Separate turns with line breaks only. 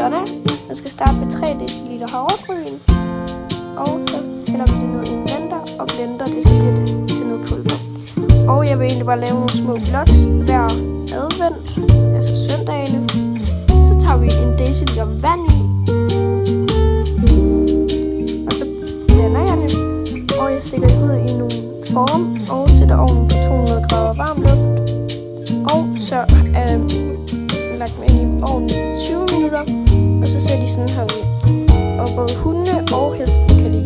Sådan. Nu skal starte med 3 dl havregryn. Og så hælder vi det ned i en blender og blender det så lidt til noget pulver. Og jeg vil egentlig bare lave nogle små bloks hver advent, altså søndagene. Så tager vi en deciliter vand i. Og så blander jeg det. Og jeg stikker det ud i nogle form og sætter ovnen på 200 grader varm luft. Og så lagt dem ind i ovnen i 20 minutter. Og så ser de sådan her ud. Og både hundene og hesten kan lide